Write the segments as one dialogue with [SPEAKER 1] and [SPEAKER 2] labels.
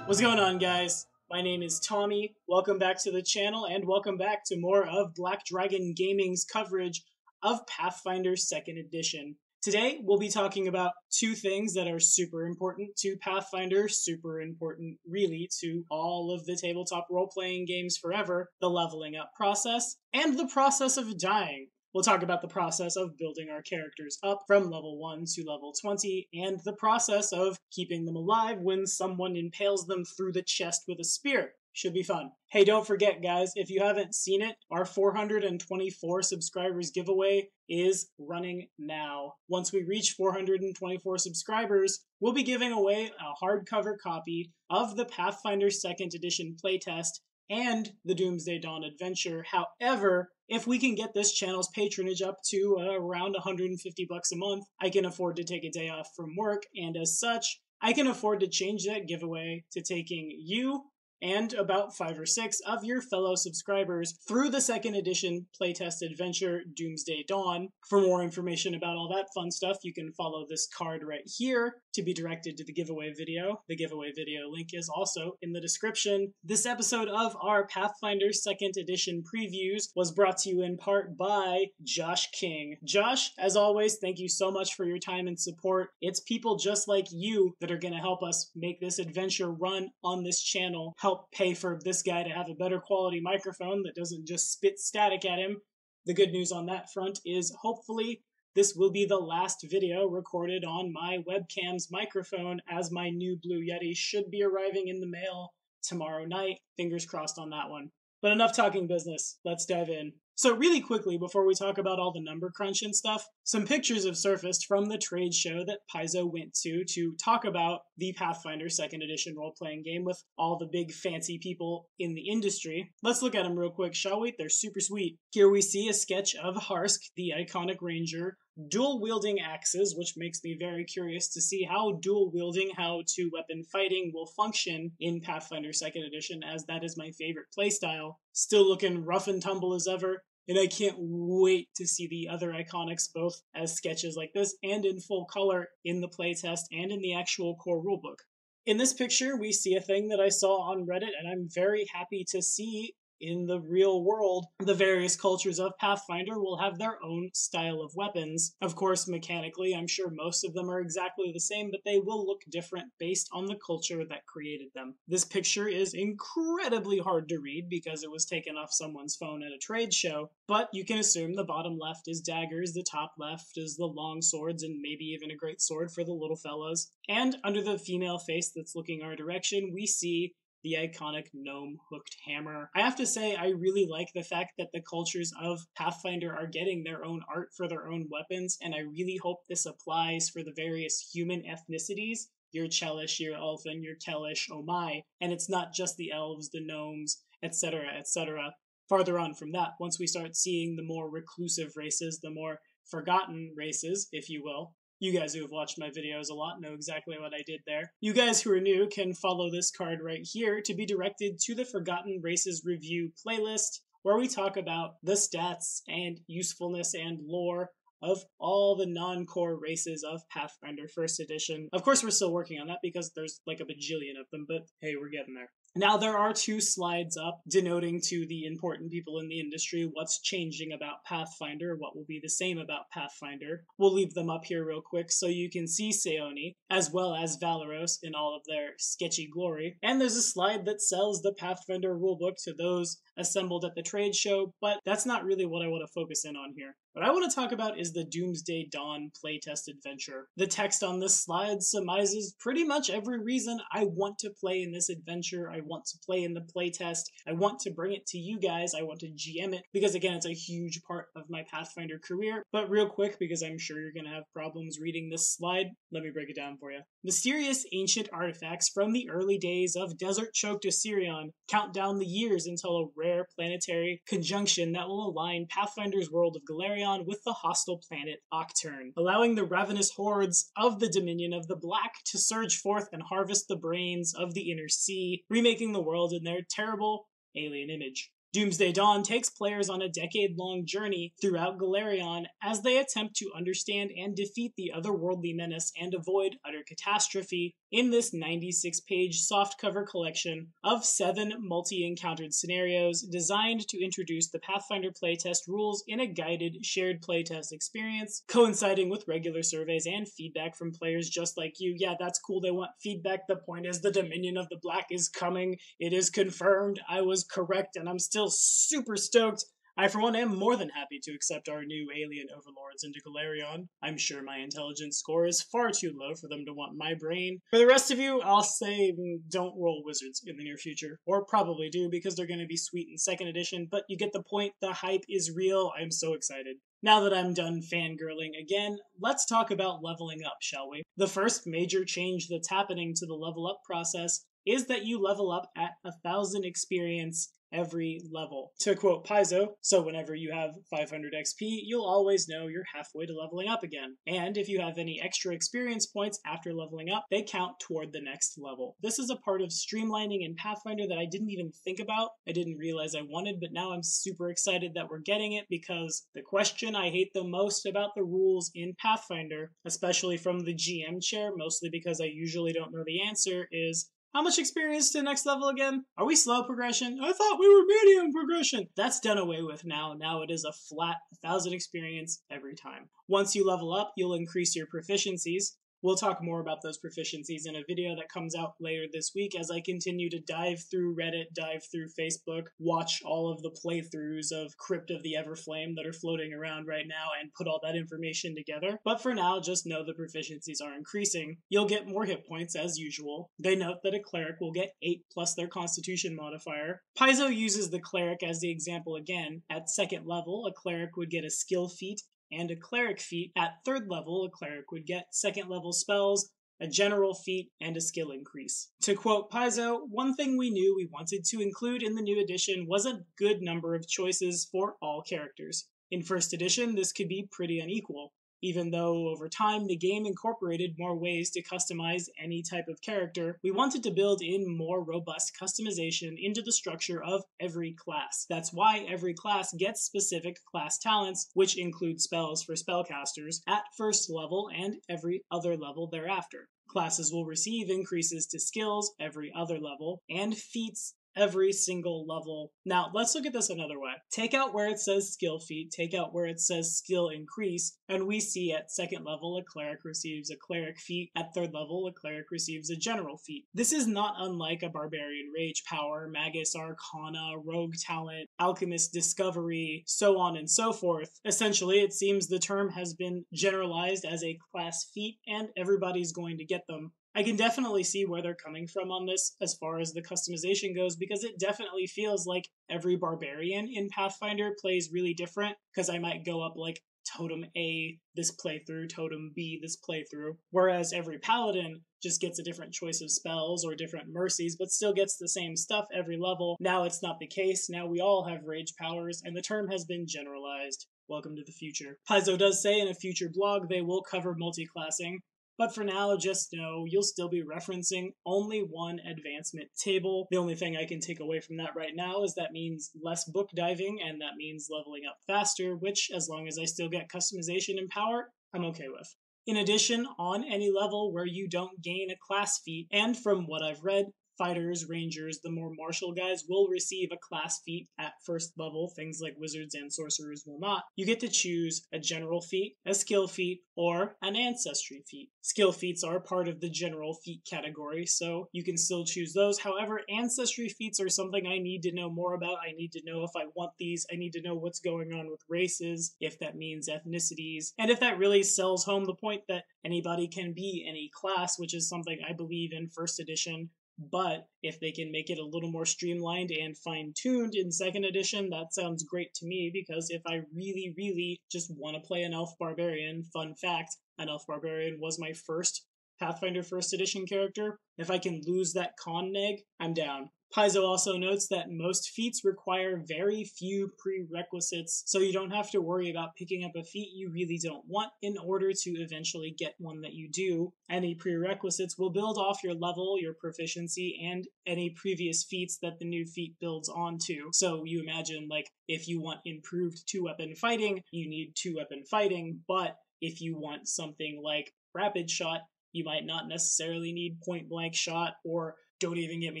[SPEAKER 1] What's going on, guys? My name is Tommy. Welcome back to the channel, and welcome back to more of Black Dragon Gaming's coverage of Pathfinder 2nd Edition. Today, we'll be talking about two things that are super important to Pathfinder, super important, really, to all of the tabletop role-playing games forever, the leveling up process, and the process of dying. We'll talk about the process of building our characters up from level 1 to level 20, and the process of keeping them alive when someone impales them through the chest with a spear. Should be fun. Hey, don't forget, guys, if you haven't seen it, our 424 subscribers giveaway is running now. Once we reach 424 subscribers, we'll be giving away a hardcover copy of the Pathfinder 2nd Edition playtest and the Doomsday Dawn adventure. However, if we can get this channel's patronage up to around $150 a month, I can afford to take a day off from work, and as such, I can afford to change that giveaway to taking you and about 5 or 6 of your fellow subscribers through the 2nd edition playtest adventure, Doomsday Dawn. For more information about all that fun stuff, you can follow this card right here to be directed to the giveaway video. The giveaway video link is also in the description. This episode of our Pathfinder 2nd edition previews was brought to you in part by Josh King. Josh, as always, thank you so much for your time and support. It's people just like you that are going to help us make this adventure run on this channel, help pay for this guy to have a better quality microphone that doesn't just spit static at him. The good news on that front is hopefully this will be the last video recorded on my webcam's microphone, as my new Blue Yeti should be arriving in the mail tomorrow night. Fingers crossed on that one. But enough talking business, let's dive in. So really quickly, before we talk about all the number crunch and stuff, some pictures have surfaced from the trade show that Paizo went to talk about the Pathfinder 2nd edition role-playing game with all the big fancy people in the industry. Let's look at them real quick, shall we? They're super sweet. Here we see a sketch of Harsk, the iconic ranger, dual-wielding axes, which makes me very curious to see how dual-wielding, how two-weapon fighting will function in Pathfinder 2nd edition, as that is my favorite playstyle. Still looking rough and tumble as ever, and I can't wait to see the other iconics both as sketches like this and in full color in the playtest and in the actual core rulebook. In this picture, we see a thing that I saw on Reddit, and I'm very happy to see in the real world. The various cultures of Pathfinder will have their own style of weapons. Of course, mechanically, I'm sure most of them are exactly the same, but they will look different based on the culture that created them. This picture is incredibly hard to read because it was taken off someone's phone at a trade show, but you can assume the bottom left is daggers, the top left is the long swords, and maybe even a great sword for the little fellas. And under the female face that's looking our direction, we see the iconic gnome hooked hammer. I have to say, I really like the fact that the cultures of Pathfinder are getting their own art for their own weapons, and I really hope this applies for the various human ethnicities. Your Chelish, your Elfin, your Kellish, oh my, and it's not just the elves, the gnomes, etc., etc. Farther on from that, once we start seeing the more reclusive races, the more forgotten races, if you will. You guys who have watched my videos a lot know exactly what I did there. You guys who are new can follow this card right here to be directed to the Forgotten Races Review playlist, where we talk about the stats and usefulness and lore of all the non-core races of Pathfinder 1st edition. Of course, we're still working on that because there's like a bajillion of them, but hey, we're getting there. Now, there are 2 slides up denoting to the important people in the industry what's changing about Pathfinder, what will be the same about Pathfinder. We'll leave them up here real quick so you can see Seoni, as well as Valeros in all of their sketchy glory. And there's a slide that sells the Pathfinder rulebook to those assembled at the trade show, but that's not really what I want to focus in on here. What I want to talk about is the Doomsday Dawn playtest adventure. The text on this slide surmises pretty much every reason I want to play in this adventure. I want to play in the playtest. I want to bring it to you guys. I want to GM it because, again, it's a huge part of my Pathfinder career. But real quick, because I'm sure you're going to have problems reading this slide, let me break it down for you. Mysterious ancient artifacts from the early days of desert-choked Assyrion count down the years until a rare planetary conjunction that will align Pathfinder's world of Galarion with the hostile planet Octurne, allowing the ravenous hordes of the Dominion of the Black to surge forth and harvest the brains of the Inner Sea, remaking the world in their terrible alien image. Doomsday Dawn takes players on a decade-long journey throughout Galarion as they attempt to understand and defeat the otherworldly menace and avoid utter catastrophe in this 96-page softcover collection of 7 multi-encountered scenarios designed to introduce the Pathfinder playtest rules in a guided, shared playtest experience, coinciding with regular surveys and feedback from players just like you. Yeah, that's cool, they want feedback. The point is the Dominion of the Black is coming. It is confirmed. I was correct, and I'm still super stoked. I, for one, am more than happy to accept our new alien overlords into Galarion. I'm sure my intelligence score is far too low for them to want my brain. For the rest of you, I'll say don't roll wizards in the near future. Or probably do, because they're going to be sweet in 2nd edition, but you get the point. The hype is real. I'm so excited. Now that I'm done fangirling again, let's talk about leveling up, shall we? The first major change that's happening to the level up process is that you level up at 1,000 experience every level. To quote Paizo, so whenever you have 500 XP, you'll always know you're halfway to leveling up again. And if you have any extra experience points after leveling up, they count toward the next level. This is a part of streamlining in Pathfinder that I didn't even think about. I didn't realize I wanted, but now I'm super excited that we're getting it, because the question I hate the most about the rules in Pathfinder, especially from the GM chair, mostly because I usually don't know the answer, is how much experience to next level again? Are we slow progression? I thought we were medium progression. That's done away with now. Now it is a flat 1,000 experience every time. Once you level up, you'll increase your proficiencies. We'll talk more about those proficiencies in a video that comes out later this week as I continue to dive through Reddit, dive through Facebook, watch all of the playthroughs of Crypt of the Everflame that are floating around right now and put all that information together. But for now, just know the proficiencies are increasing. You'll get more hit points as usual. They note that a cleric will get 8 plus their constitution modifier. Paizo uses the cleric as the example again. At 2nd level, a cleric would get a skill feat and a cleric feat. At 3rd level, a cleric would get 2nd level spells, a general feat, and a skill increase. To quote Paizo, one thing we knew we wanted to include in the new edition was a good number of choices for all characters. In 1st edition, this could be pretty unequal. Even though over time the game incorporated more ways to customize any type of character, we wanted to build in more robust customization into the structure of every class. That's why every class gets specific class talents, which include spells for spellcasters, at 1st level and every other level thereafter. Classes will receive increases to skills every other level, and feats every single level. Now, let's look at this another way. Take out where it says skill feat, take out where it says skill increase, and we see at 2nd level a cleric receives a cleric feat, at 3rd level a cleric receives a general feat. This is not unlike a barbarian rage power, magus arcana, rogue talent, alchemist discovery, so on and so forth. Essentially, it seems the term has been generalized as a class feat, and everybody's going to get them. I can definitely see where they're coming from on this as far as the customization goes, because it definitely feels like every barbarian in Pathfinder plays really different, because I might go up like Totem A this playthrough, Totem B this playthrough, whereas every paladin just gets a different choice of spells or different mercies, but still gets the same stuff every level. Now it's not the case. Now we all have rage powers, and the term has been generalized. Welcome to the future. Paizo does say in a future blog they will cover multi-classing, but for now, just know you'll still be referencing only one advancement table. The only thing I can take away from that right now is that means less book diving, and that means leveling up faster, which, as long as I still get customization and power, I'm okay with. In addition, on any level where you don't gain a class feat, and from what I've read, fighters, rangers, the more martial guys will receive a class feat at 1st level. Things like wizards and sorcerers will not. You get to choose a general feat, a skill feat, or an ancestry feat. Skill feats are part of the general feat category, so you can still choose those. However, ancestry feats are something I need to know more about. I need to know if I want these. I need to know what's going on with races, if that means ethnicities, and if that really sells home the point that anybody can be any class, which is something I believe in 1st edition. But if they can make it a little more streamlined and fine-tuned in 2nd edition, that sounds great to me, because if I really just want to play an elf barbarian, fun fact, an elf barbarian was my first Pathfinder 1st Edition character. If I can lose that con neg, I'm down. Paizo also notes that most feats require very few prerequisites, so you don't have to worry about picking up a feat you really don't want in order to eventually get one that you do. Any prerequisites will build off your level, your proficiency, and any previous feats that the new feat builds onto. So you imagine, like, if you want improved 2-weapon fighting, you need 2-weapon fighting, but if you want something like rapid shot, you might not necessarily need point-blank shot, or don't even get me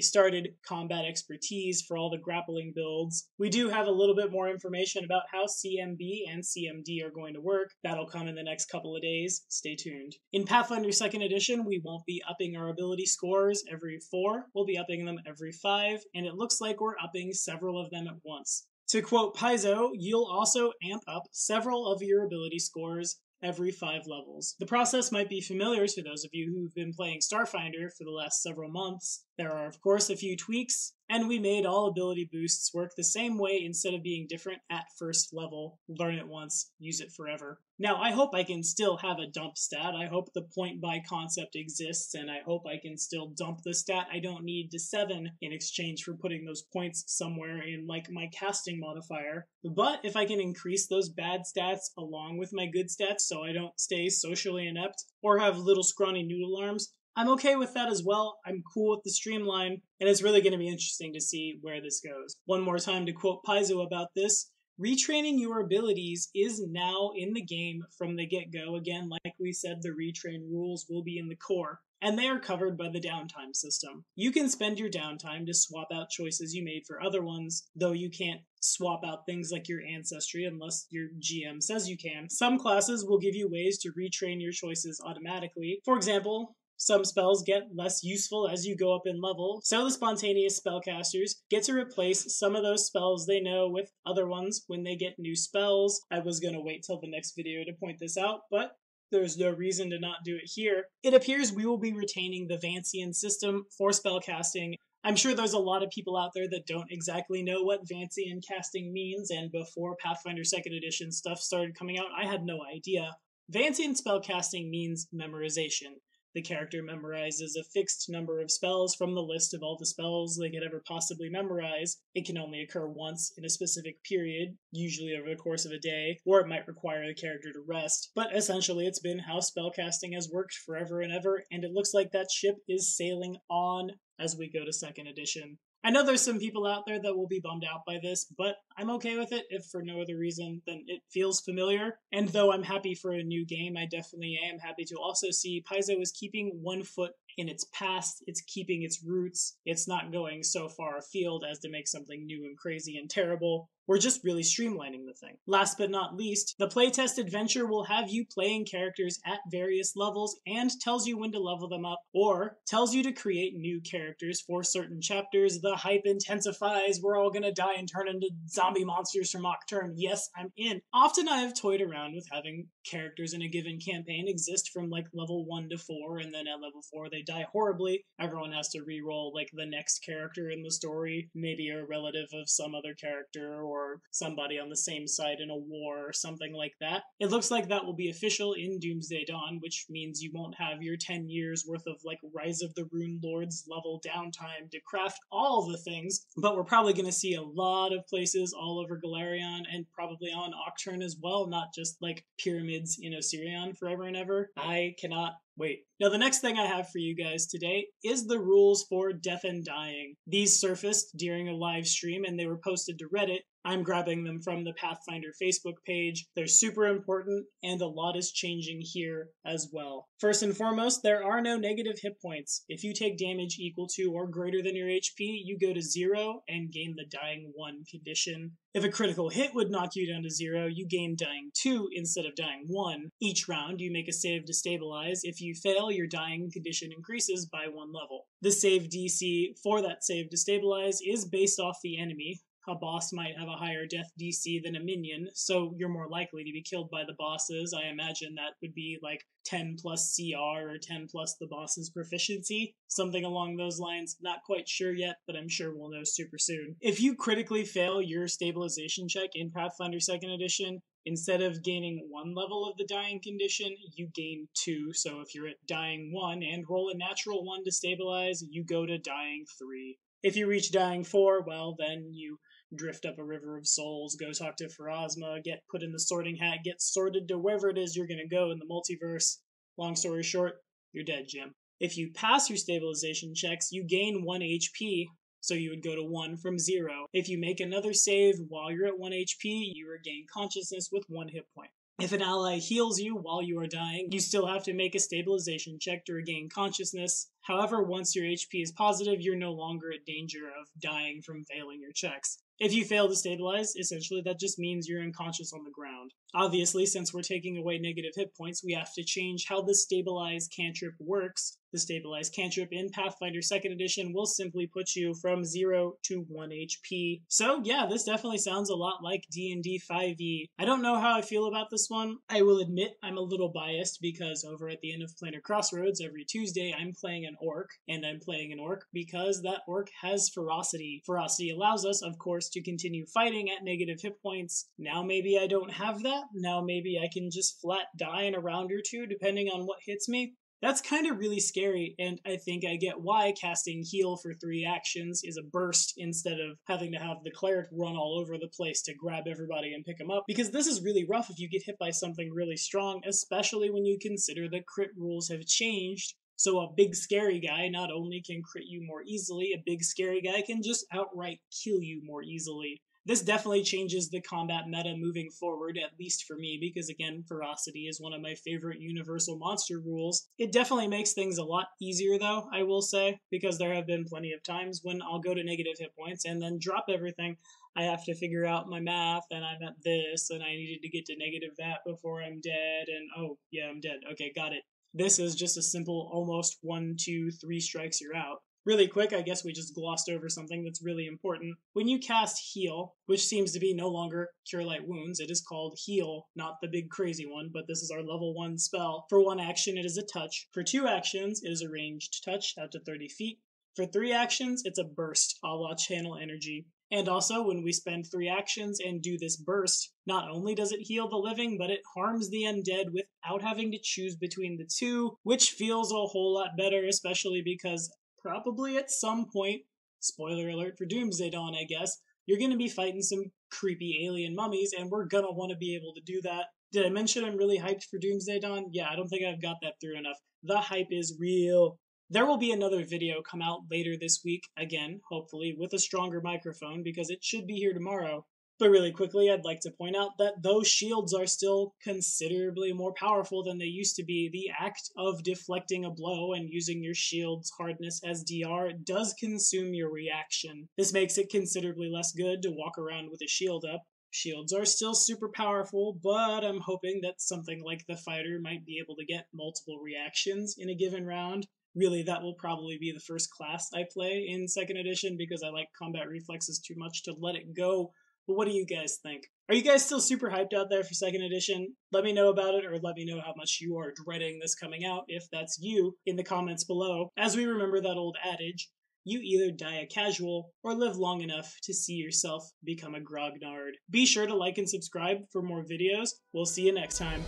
[SPEAKER 1] started, combat expertise for all the grappling builds. We do have a little bit more information about how CMB and CMD are going to work. That'll come in the next couple of days. Stay tuned. In Pathfinder 2nd Edition, we won't be upping our ability scores every 4. We'll be upping them every 5, and it looks like we're upping several of them at once. To quote Paizo, you'll also amp up several of your ability scores every 5 levels. The process might be familiar to those of you who've been playing Starfinder for the last several months. There are, of course, a few tweaks, and we made all ability boosts work the same way instead of being different at first level. Learn it once, use it forever. Now, I hope I can still have a dump stat. I hope the point buy concept exists, and I hope I can still dump the stat I don't need to 7 in exchange for putting those points somewhere in, like, my casting modifier. But if I can increase those bad stats along with my good stats so I don't stay socially inept or have little scrawny noodle arms, I'm okay with that as well. I'm cool with the streamline, and it's really going to be interesting to see where this goes. One more time to quote Paizo about this, retraining your abilities is now in the game from the get-go. Again, like we said, the retrain rules will be in the core, and they are covered by the downtime system. You can spend your downtime to swap out choices you made for other ones, though you can't swap out things like your ancestry unless your GM says you can. Some classes will give you ways to retrain your choices automatically. For example, some spells get less useful as you go up in level, so the spontaneous spellcasters get to replace some of those spells they know with other ones when they get new spells. I was going to wait till the next video to point this out, but there's no reason to not do it here. It appears we will be retaining the Vancian system for spellcasting. I'm sure there's a lot of people out there that don't exactly know what Vancian casting means, and before Pathfinder 2nd Edition stuff started coming out, I had no idea. Vancian spellcasting means memorization. The character memorizes a fixed number of spells from the list of all the spells they could ever possibly memorize. It can only occur once in a specific period, usually over the course of a day, or it might require the character to rest. But essentially, it's been how spellcasting has worked forever and ever, and it looks like that ship is sailing on as we go to 2nd Edition. I know there's some people out there that will be bummed out by this, but I'm okay with it if for no other reason than it feels familiar. And though I'm happy for a new game, I definitely am happy to also see Paizo is keeping one foot in its past, it's keeping its roots, it's not going so far afield as to make something new and crazy and terrible. We're just really streamlining the thing. Last but not least, the playtest adventure will have you playing characters at various levels and tells you when to level them up, or tells you to create new characters for certain chapters. The hype intensifies, we're all gonna die and turn into zombie monsters from Nocturne. Yes, I'm in. Often I have toyed around with having characters in a given campaign exist from like level 1 to 4, and then at level 4 they die horribly. Everyone has to re-roll like the next character in the story, maybe a relative of some other character, or somebody on the same side in a war or something like that. It looks like that will be official in Doomsday Dawn, which means you won't have your 10 years worth of like Rise of the Rune Lords level downtime to craft all the things, but we're probably going to see a lot of places all over Galarion and probably on Nocturne as well, not just like pyramids in Osirion forever and ever. I cannot wait. Now, the next thing I have for you guys today is the rules for Death and Dying. These surfaced during a live stream and they were posted to Reddit. I'm grabbing them from the Pathfinder Facebook page. They're super important, and a lot is changing here as well. First and foremost, there are no negative hit points. If you take damage equal to or greater than your HP, you go to 0 and gain the Dying 1 condition. If a critical hit would knock you down to 0, you gain Dying 2 instead of Dying 1. Each round, you make a save to stabilize. If you fail, your Dying condition increases by 1 level. The save DC for that save to stabilize is based off the enemy. A boss might have a higher death DC than a minion, so you're more likely to be killed by the bosses. I imagine that would be like 10 plus CR or 10 plus the boss's proficiency. Something along those lines. Not quite sure yet, but I'm sure we'll know super soon. If you critically fail your stabilization check in Pathfinder 2nd Edition, instead of gaining 1 level of the dying condition, you gain 2. So if you're at dying 1 and roll a natural 1 to stabilize, you go to dying 3. If you reach dying 4, well, then you drift up a river of souls, go talk to Pharasma, get put in the sorting hat, get sorted to wherever it is you're going to go in the multiverse. Long story short, you're dead, Jim. If you pass your stabilization checks, you gain 1 HP, so you would go to 1 from 0. If you make another save while you're at 1 HP, you regain consciousness with 1 hit point. If an ally heals you while you are dying, you still have to make a stabilization check to regain consciousness. However, once your HP is positive, you're no longer at danger of dying from failing your checks. If you fail to stabilize, essentially that just means you're unconscious on the ground. Obviously, since we're taking away negative hit points, we have to change how the Stabilize cantrip works. The Stabilize cantrip in Pathfinder 2nd Edition will simply put you from 0 to 1 HP. So yeah, this definitely sounds a lot like D&D 5e. I don't know how I feel about this one. I will admit I'm a little biased because over at the end of Planar Crossroads every Tuesday I'm playing an orc, and I'm playing an orc because that orc has ferocity. Ferocity allows us, of course, to continue fighting at negative hit points. Now maybe I don't have that. Now maybe I can just flat die in a round or two depending on what hits me. That's kind of really scary, and I think I get why casting heal for 3 actions is a burst instead of having to have the cleric run all over the place to grab everybody and pick them up, because this is really rough if you get hit by something really strong, especially when you consider that crit rules have changed. So a big scary guy not only can crit you more easily, a big scary guy can just outright kill you more easily. This definitely changes the combat meta moving forward, at least for me, because again, ferocity is one of my favorite universal monster rules. It definitely makes things a lot easier though, I will say, because there have been plenty of times when I'll go to negative hit points and then drop everything. I have to figure out my math, and I'm at this, and I needed to get to negative that before I'm dead, and oh, yeah, I'm dead. Okay, got it. This is just a simple almost 1, 2, 3 strikes you're out. Really quick, I guess we just glossed over something that's really important. When you cast Heal, which seems to be no longer Cure Light Wounds, it is called Heal, not the big crazy one, but this is our level 1 spell. For 1 action, it is a touch. For 2 actions, it is a ranged touch out to 30 feet. For 3 actions, it's a burst, a la Channel Energy. And also, when we spend 3 actions and do this burst, not only does it heal the living, but it harms the undead without having to choose between the two, which feels a whole lot better, especially because probably at some point, spoiler alert for Doomsday Dawn, I guess, you're going to be fighting some creepy alien mummies, and we're going to want to be able to do that. Did I mention I'm really hyped for Doomsday Dawn? Yeah, I don't think I've got that through enough. The hype is real. There will be another video come out later this week, again, hopefully, with a stronger microphone, because it should be here tomorrow. But really quickly, I'd like to point out that though shields are still considerably more powerful than they used to be, the act of deflecting a blow and using your shield's hardness as DR does consume your reaction. This makes it considerably less good to walk around with a shield up. Shields are still super powerful, but I'm hoping that something like the fighter might be able to get multiple reactions in a given round. Really, that will probably be the first class I play in 2nd edition because I like combat reflexes too much to let it go. But what do you guys think? Are you guys still super hyped out there for 2nd edition? Let me know about it, or let me know how much you are dreading this coming out, if that's you, in the comments below. As we remember that old adage, you either die a casual or live long enough to see yourself become a grognard. Be sure to like and subscribe for more videos. We'll see you next time.